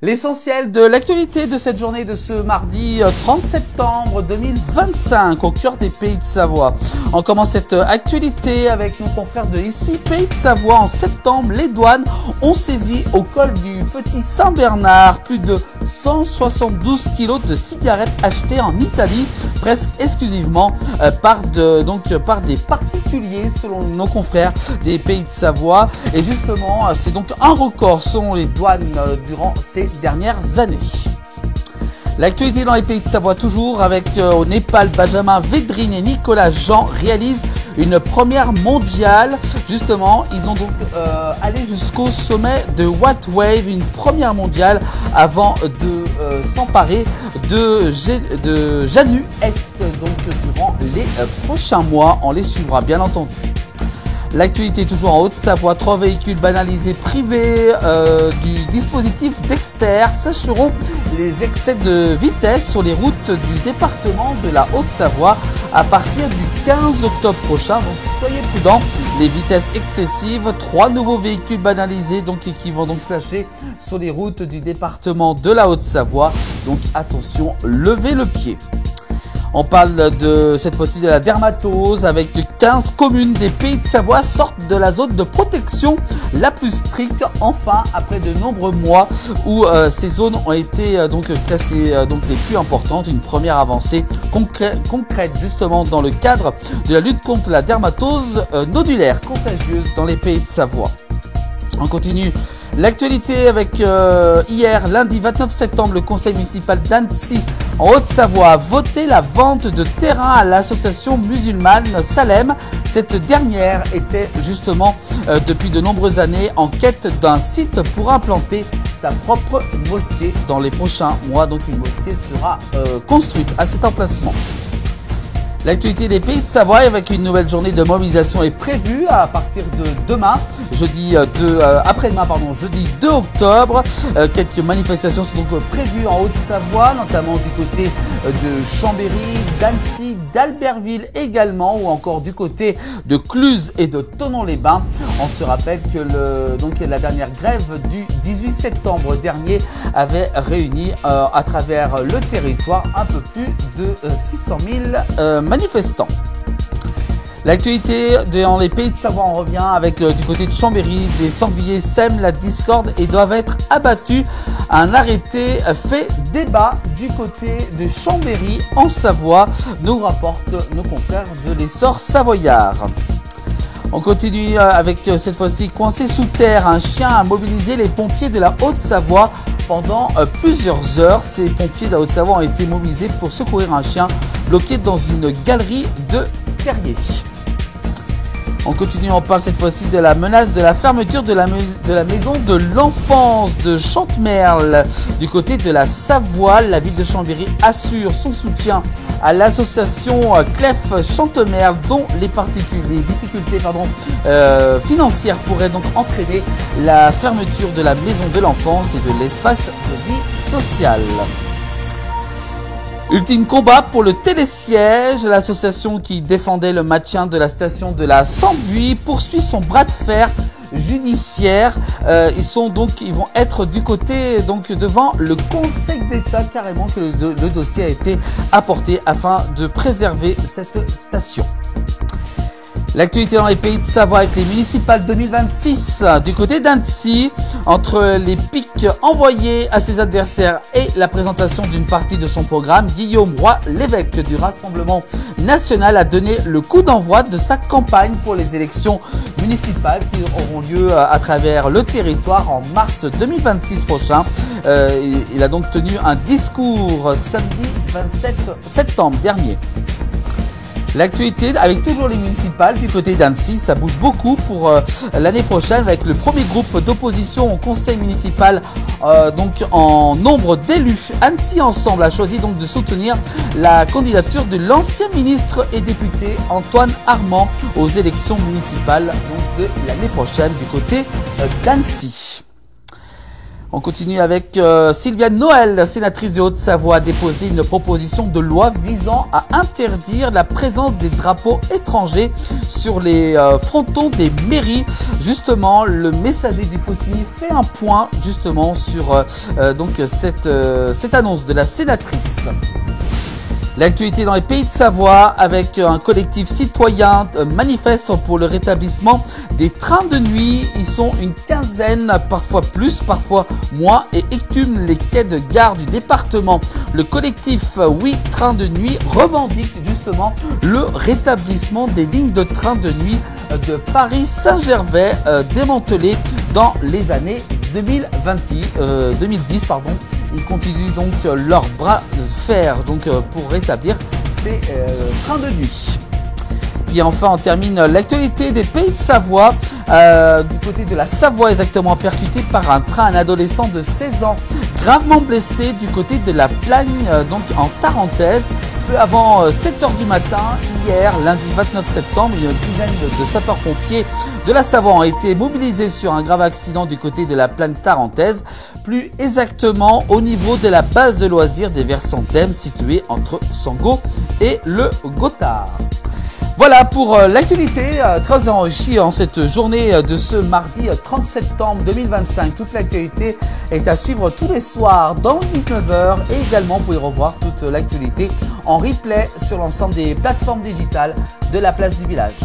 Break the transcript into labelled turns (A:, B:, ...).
A: L'essentiel de l'actualité de cette journée de ce mardi 30 septembre 2025 au cœur des Pays de Savoie. On commence cette actualité avec nos confrères de ici, Pays de Savoie. En septembre, les douanes ont saisi au col du Petit Saint-Bernard plus de 172 kilos de cigarettes achetées en Italie, presque exclusivement par des particuliers selon nos confrères des Pays de Savoie. Et justement, c'est donc un record selon les douanes durant ces dernières années. L'actualité dans les Pays de Savoie toujours avec au Népal, Benjamin Védrine et Nicolas Jean réalisent une première mondiale. Justement, ils ont donc allé jusqu'au sommet de What Wave, une première mondiale avant de s'emparer de Janu Est. Donc durant les prochains mois, on les suivra bien entendu. L'actualité toujours en Haute-Savoie, 3 véhicules banalisés privés du dispositif Dexter flécheront les excès de vitesse sur les routes du département de la Haute-Savoie à partir du 15 octobre prochain. Donc soyez prudents, les vitesses excessives, 3 nouveaux véhicules banalisés qui vont donc flasher sur les routes du département de la Haute-Savoie. Donc attention, levez le pied. On parle de cette fois-ci de la dermatose avec 15 communes des Pays de Savoie sortent de la zone de protection la plus stricte. Enfin, après de nombreux mois où ces zones ont été classées les plus importantes, une première avancée concrète justement dans le cadre de la lutte contre la dermatose nodulaire contagieuse dans les Pays de Savoie. On continue l'actualité avec hier, lundi 29 septembre, le conseil municipal d'Annecy en Haute-Savoie a voté la vente de terrain à l'association musulmane Salem. Cette dernière était justement depuis de nombreuses années en quête d'un site pour implanter sa propre mosquée dans les prochains mois. Donc une mosquée sera construite à cet emplacement. L'actualité des Pays de Savoie avec une nouvelle journée de mobilisation est prévue à partir de demain, jeudi 2 octobre. Quelques manifestations sont donc prévues en Haute-Savoie, notamment du côté de Chambéry, d'Annecy, d'Albertville également, ou encore du côté de Cluse et de Thonon-les-Bains. On se rappelle que la dernière grève du 18 septembre dernier avait réuni à travers le territoire un peu plus de 600 000 manifestants. L'actualité dans les Pays de Savoie, on revient avec du côté de Chambéry, des sangliers sèment la discorde et doivent être abattus. Un arrêté fait débat du côté de Chambéry en Savoie, nous rapportent nos confrères de l'Essor savoyard. On continue avec cette fois-ci coincé sous terre. Un chien a mobilisé les pompiers de la Haute-Savoie pendant plusieurs heures. Ces pompiers de la Haute-Savoie ont été mobilisés pour secourir un chien bloqué dans une galerie de terriers. On continue, on parle cette fois-ci de la menace de la fermeture de la maison de l'enfance de Chantemerle. Du côté de la Savoie, la ville de Chambéry assure son soutien à l'association Clef Chantemerle dont les difficultés financières pourraient donc entraîner la fermeture de la maison de l'enfance et de l'espace de vie sociale. Ultime combat pour le télésiège. L'association qui défendait le maintien de la station de la Sambuie poursuit son bras de fer judiciaire. Ils vont être du côté devant le Conseil d'État carrément que le dossier a été apporté afin de préserver cette station. L'actualité dans les Pays de Savoie avec les municipales 2026 du côté d'Annecy, entre les pics envoyés à ses adversaires et la présentation d'une partie de son programme, Guillaume Roy, l'évêque du Rassemblement national, a donné le coup d'envoi de sa campagne pour les élections municipales qui auront lieu à travers le territoire en mars 2026 prochain. Il a donc tenu un discours samedi 27 septembre dernier. L'actualité avec toujours les municipales du côté d'Annecy, ça bouge beaucoup pour l'année prochaine avec le premier groupe d'opposition au conseil municipal en nombre d'élus. Annecy Ensemble a choisi donc de soutenir la candidature de l'ancien ministre et député Antoine Armand aux élections municipales de l'année prochaine du côté d'Annecy. On continue avec Sylviane Noël, sénatrice de Haute-Savoie, a déposé une proposition de loi visant à interdire la présence des drapeaux étrangers sur les frontons des mairies. Justement, le messager du Faucigny fait un point justement sur cette annonce de la sénatrice. L'actualité dans les Pays de Savoie avec un collectif citoyen manifeste pour le rétablissement des trains de nuit. Ils sont une quinzaine, parfois plus, parfois moins, et écument les quais de gare du département. Le collectif Oui Train de Nuit revendique justement le rétablissement des lignes de train de nuit de Paris-Saint-Gervais démantelées dans les années 2010. Ils continuent donc leur bras de fer pour rétablir ces trains de nuit. Et enfin, on termine l'actualité des Pays de Savoie. Du côté de la Savoie, exactement, percuté par un train, un adolescent de 16 ans, gravement blessé du côté de la Plagne, en Tarentaise. Peu avant 7h du matin, hier, lundi 29 septembre, une dizaine de sapeurs-pompiers de la Savoie ont été mobilisés sur un grave accident du côté de la Plagne tarentaise, plus exactement au niveau de la base de loisirs des Versants d'Em située entre Sango et le Gothard. Voilà pour l'actualité très enrichie en cette journée de ce mardi 30 septembre 2025. Toute l'actualité est à suivre tous les soirs dans 19h et également vous pouvez revoir toute l'actualité en replay sur l'ensemble des plateformes digitales de la place du village.